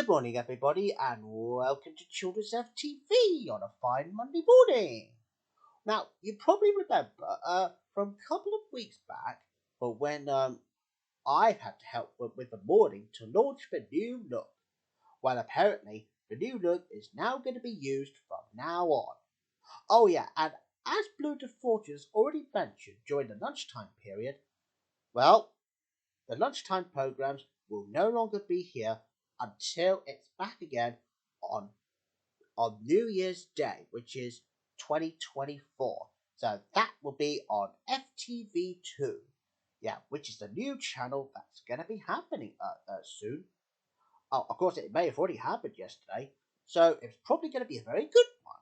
morning, everybody, and welcome to Children's FTV on a fine Monday morning. Now, you probably remember from a couple of weeks back, but when I had to help with the morning to launch the new look. Well, apparently, the new look is now going to be used from now on. Oh yeah, and as Blue to Fortune's already mentioned during the lunchtime period, well, the lunchtime programs will no longer be here until it's back again on New Year's Day, which is 2024. So that will be on FTV2. Yeah, which is the new channel that's going to be happening soon. Oh, of course, it may have already happened yesterday, so it's probably going to be a very good one.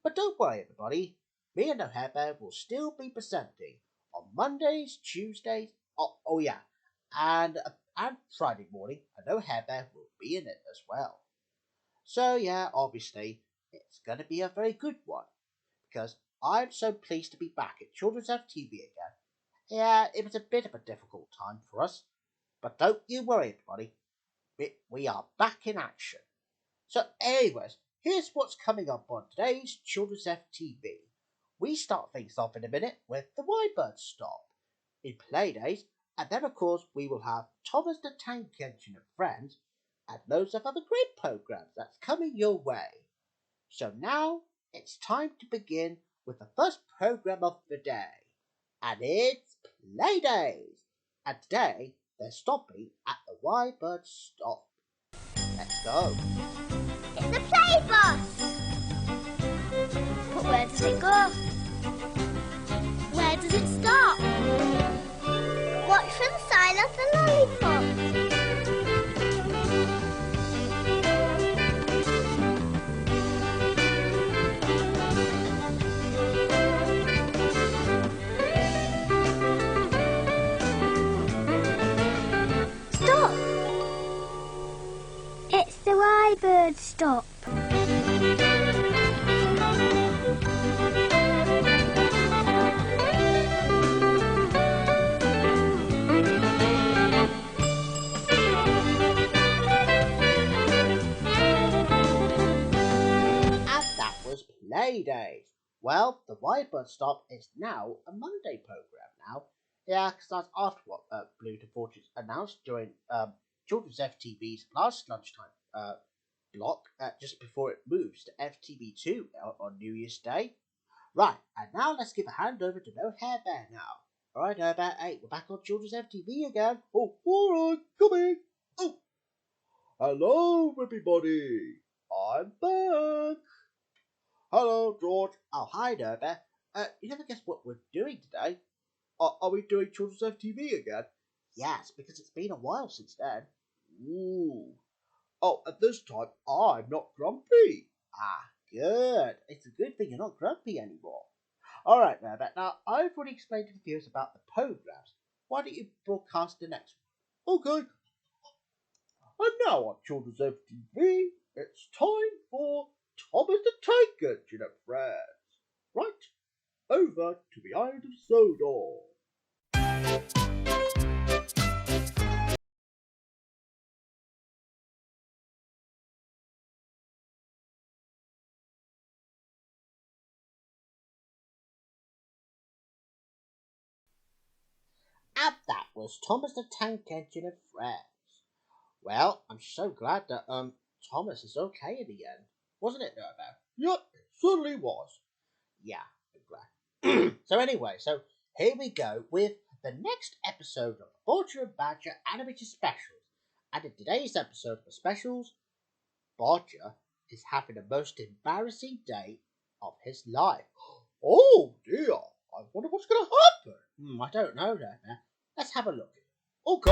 But don't worry, everybody. Me and O'Hare Bear will still be presenting on Mondays, Tuesdays, oh yeah, and Friday morning, and O'Hare Bear will be in it as well. So yeah, obviously, it's going to be a very good one, because I'm so pleased to be back at Children's FTV again. Yeah, it was a bit of a difficult time for us, but don't you worry, everybody. We are back in action. So anyways, here's what's coming up on today's Children's FTV. We start things off in a minute with the Y-Bird Stop in Playdays, and then of course we will have Thomas the Tank Engine and Friends, and loads of other great programs that's coming your way. So now it's time to begin with the first program of the day, and it's Playdays. And today they're stopping at the Y-Bird Stop. Let's go. It's the play bus! But where does it go? Where does it stop? Watch for the sign of the lollipop. Stop! It's the Y-Bird Stop. Playdays. Well, the Y-Bird Stop is now a Monday program now. Yeah, because that's after what Blue to Fortune announced during Children's FTV's last lunchtime block, just before it moves to FTV2 on New Year's Day. Right, and now let's give a hand over to O'Hare Bear now. Alright, O'Hare Bear, hey, we're back on Children's FTV again. Oh, alright, coming. Oh, hello everybody, I'm back. Hello, George. Oh, hi there, Bear. You never guess what we're doing today? Are we doing Children's FTV again? Yes, because it's been a while since then. Ooh. Oh, at this time, I'm not grumpy. Ah, good. It's a good thing you're not grumpy anymore. All right, Bear. Now, I've already explained to the viewers about the programs. Why don't you broadcast the next one? Okay. And now on Children's FTV, it's time for Thomas the Tank Engine and Friends. Right, over to the Island of Sodor. And that was Thomas the Tank Engine and Friends. Well, I'm so glad that Thomas is okay in the end. Wasn't it, Norbert? Yep, it certainly was. Yeah, I'm glad. So anyway, so here we go with the next episode of Bodger and Badger Animated Specials. And in today's episode of the specials, Bodger is having the most embarrassing day of his life. Oh dear, I wonder what's going to happen. I don't know, Norbert. Let's have a look. Okay.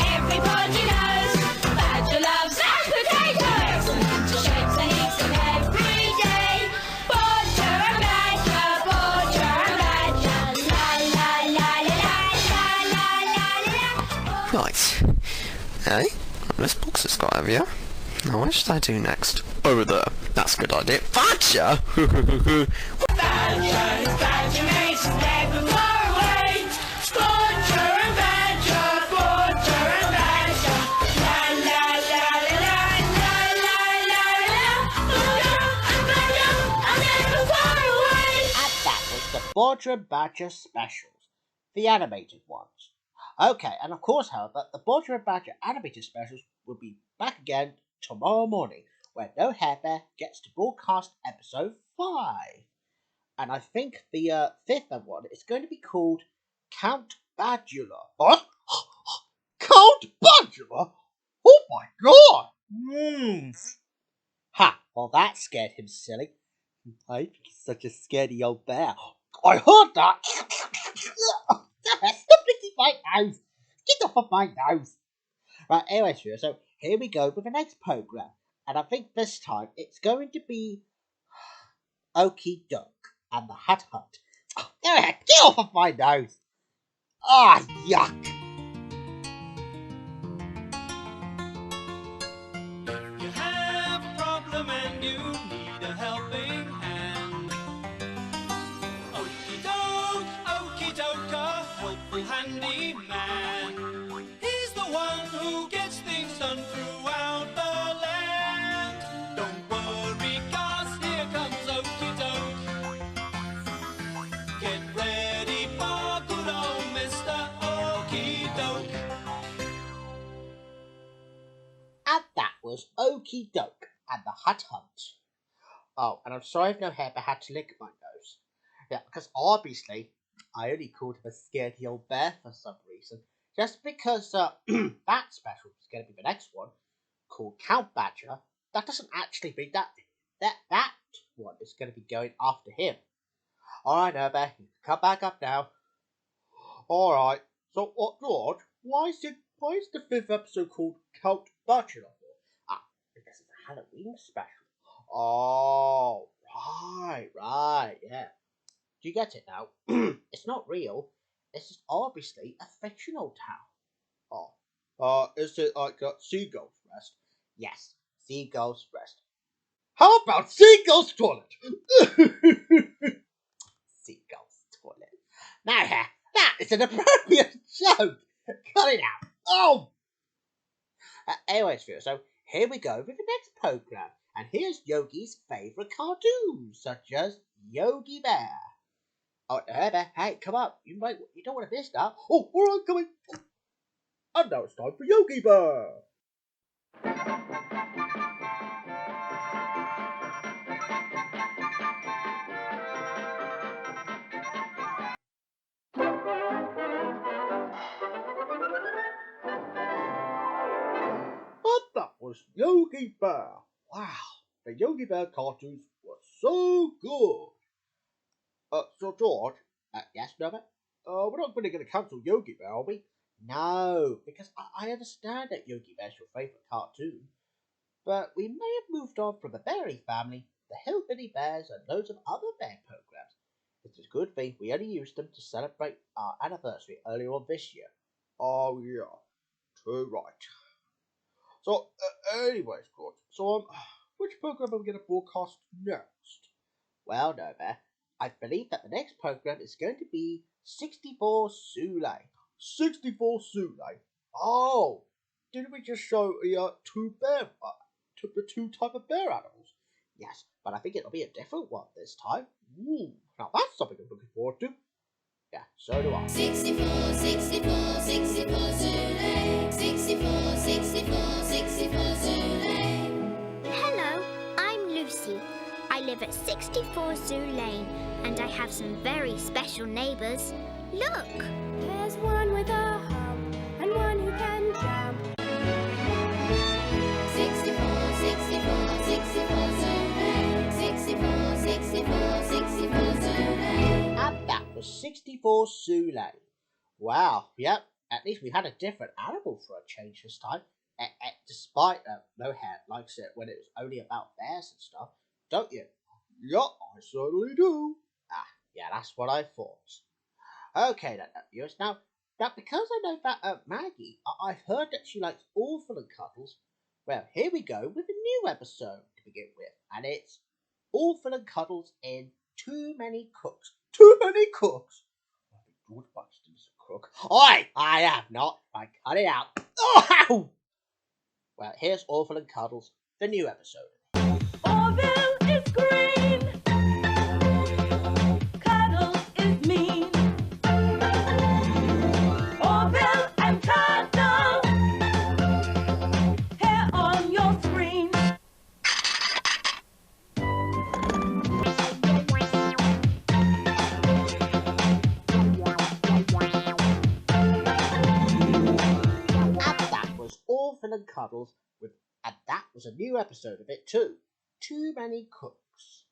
Everybody knows Badger loves mashed potatoes. Shapes and eats them every day. Bodger and Badger, la la la la la la la la la. Right. Hey, this box has got over here. Now what should I do next? Over there. That's a good idea. Badger! Badger makes us never far away. Bodger and Badger, la la la Bodger and Badger specials, the animated ones. Okay, and of course, however, the Bodger and Badger animated specials will be back again tomorrow morning, where No Hair Bear gets to broadcast episode 5. And I think the fifth one is going to be called Count Badula. What? Count Badula? Oh my god! Ha! Well, that scared him silly. I think he's such a scaredy old bear. I heard that! Stop licking my nose! Get off of my nose! Right, anyway, so here we go with the next program. And I think this time it's going to be Okie Doke and the Hut Hunt. Oh, get off of my nose! Ah, yuck! You have a problem and you need a helping hand. Okey doke, a helpful handyman. He's the one who gets things done throughout the land. Don't worry, 'cause here comes Okey Doke. Get ready for good old Mr. Okey Doke. And that was Okie Doke and the Hut Hunt. Oh, and I'm sorry if No Hair Bear had to lick my nose. Yeah, because obviously I only called him a scaredy old bear for some reason. Just because that special is going to be the next one, called Count Badger, that doesn't actually mean that one is going to be going after him. Alright, No Bear, you can come back up now. Alright, so what, George? Why is the fifth episode called Count Badger? Ah, because it's a Halloween special. Oh, right, yeah. Do you get it now? It's not real. It's just obviously a fictional town. Oh, is it like Seagull's Rest? Yes, Seagull's Rest. How about Seagull's Toilet? Seagull's Toilet. Now, that is an appropriate joke. Cut it out. Oh! Anyways, so here we go with the next program. And here's Yogi's favourite cartoons, such as Yogi Bear. Oh, hey, come up. You don't want to miss that. Oh, alright, coming. And now it's time for Yogi Bear. And that was Yogi Bear. Wow, the Yogi Bear cartoons were so good. So George, yes, Norbert? We're not really going to cancel Yogi Bear, are we? No, because I understand that Yogi Bear's your favourite cartoon, but we may have moved on from the Berry Family, the Hillbilly Bears, and loads of other bear programs. It's a good thing we only used them to celebrate our anniversary earlier on this year. Oh yeah, too right. So, anyways, George, so which program are we going to broadcast next? Well, no, Bear. I believe that the next program is going to be 64 Sule. 64 Sule? Oh, didn't we just show the two type of bear animals? Yes, but I think it'll be a different one this time. Ooh, now that's something I'm looking forward to. Yeah, so do I. 64, 64, 64 Zule. 64, 64, 64 Zule. Hello, I'm Lucy. I live at 64 Zoo Lane, and I have some very special neighbours. Look! There's one with a hump and one who can jump. 64, 64, 64 Zule. 64, 64, 64 Zule. And that was 64 Sule. Wow, yep, at least we had a different animal for a change this time. Despite No Hair likes it when it was only about bears and stuff, don't you? Yeah, I certainly do. Yeah, that's what I thought. Okay then, viewers. Now, because I know that Maggie, I've heard that she likes Awful and Cuddles. Well, here we go with a new episode to begin with, and it's Awful and Cuddles in Too Many Cooks. Too Many Cooks? I think George Buxton's a cook. I have not. I cut it out. Oh! Well, here's Awful and Cuddles, the new episode. Orville is green. Cuddles is and cuddles with, and that was a new episode of it too. Too Many Cooks.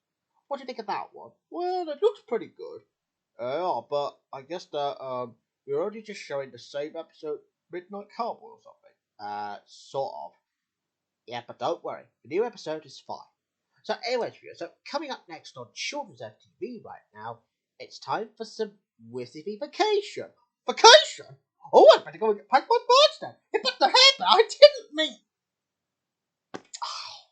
What do you think of that one? Well, it looks pretty good. Yeah, but I guess that we're only just showing the same episode, Midnight Cowboy or something. Sort of. Yeah, but don't worry, the new episode is fine. So, anyways, viewers, so coming up next on Children's FTV right now, it's time for some Wizzy vacation. Vacation? Oh, I better go and get packed my bags then. It put the hair back. I didn't mean. Oh,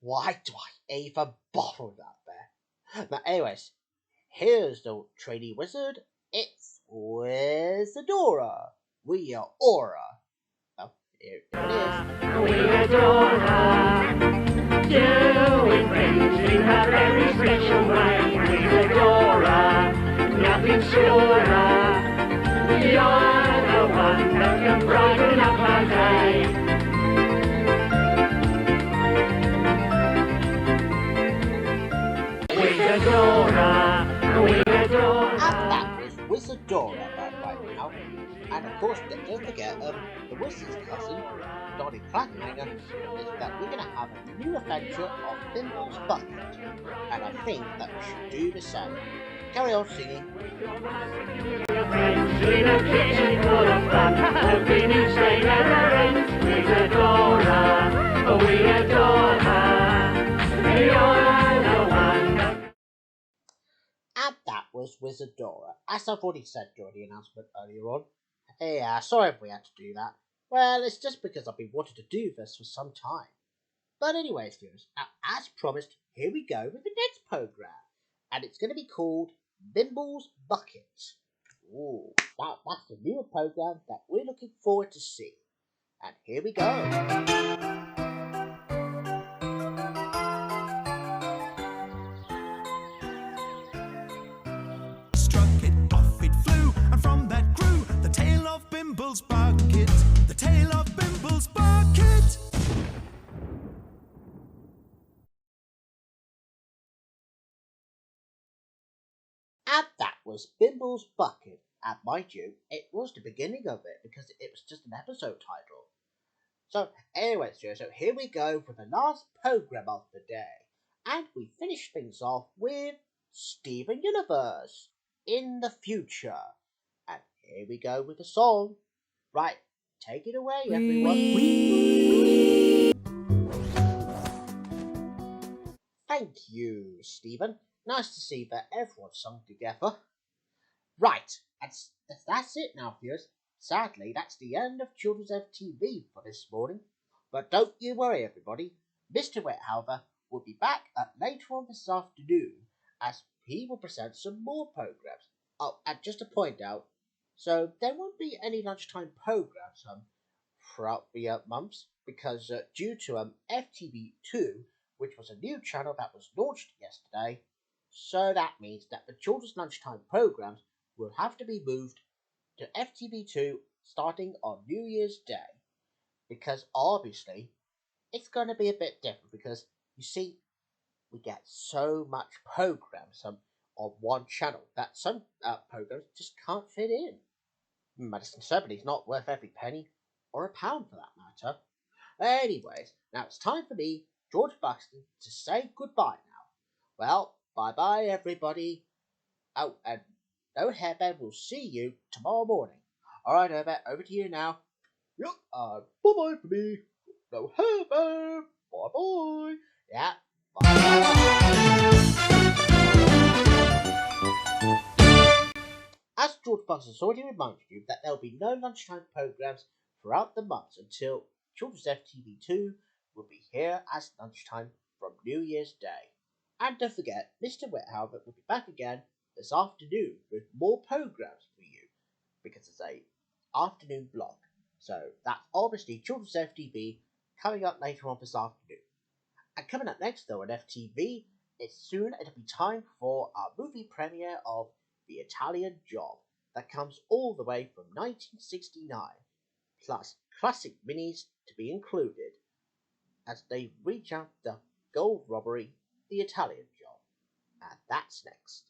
why do I even bother with that there? Now, anyways, here's the trainee wizard. It's Wizardora. We are Aura. Oh, here it is. We adore her, doing things in her very special way. We adore her, nothing surer. You're the one that can brighten up our day. We adore her, we adore her. And that is Wizardora right now. And of course, don't forget, the Wizard's cousin, Donny Clackhanger, is that we're going to have a new adventure of Thimble's Bucket. And I think that we should do the same. Carry on singing. Friends in a kitchen full of fun, hoping you stay never ends. We adore her, we adore her. You're the one that... And that was Wizardora, as I've already said during the announcement earlier on. Yeah, sorry if we had to do that. Well, it's just because I've been wanting to do this for some time. But anyways, viewers, now as promised, here we go with the next programme. And it's going to be called Thimble's Bucket. Ooh, that's the newer programme that we're looking forward to see. And here we go. Struck it, off it flew, and from that grew the tale of Bimble's Bucket. The tale of Bimble's Bucket. And that was Bimble's Bucket. And mind you, it was the beginning of it because it was just an episode title. So, anyways, so here we go for the last programme of the day. And we finish things off with Steven Universe in the future. And here we go with the song. Right, take it away, everyone. Thank you, Stephen. Nice to see that everyone's sung together. Right, that's it now, viewers. Sadly, that's the end of Children's FTV for this morning. But don't you worry, everybody. Mr. Wethover will be back later on this afternoon as he will present some more programs. Oh, and just to point out, so there won't be any lunchtime programs throughout the months because due to FTV2, which was a new channel that was launched yesterday, so that means that the children's lunchtime programs will have to be moved to FTV2 starting on New Year's Day. Because obviously, it's going to be a bit different because, you see, we get so much programs on one channel that some programs just can't fit in. Madison 70 is not worth every penny, or a pound for that matter. Anyways, now it's time for me, George Buxton, to say goodbye now. Well, bye-bye everybody. Oh, and no Hairband will see you tomorrow morning. Alright, Herbert, over to you now. Yep, bye-bye for me. No Hairband. Bye-bye. Yeah, bye-bye. As George Buxton has already reminded you that there will be no lunchtime programs throughout the months until Children's FTV2 will be here as lunchtime from New Year's Day. And don't forget, Mr. Wethover will be back again this afternoon with more programs for you because it's a afternoon block. So that's obviously Children's FTV coming up later on this afternoon. And coming up next though on FTV, it'll be time for our movie premiere of The Italian Job that comes all the way from 1969, plus classic minis to be included as they reach out the gold robbery, The Italian Job. And that's next.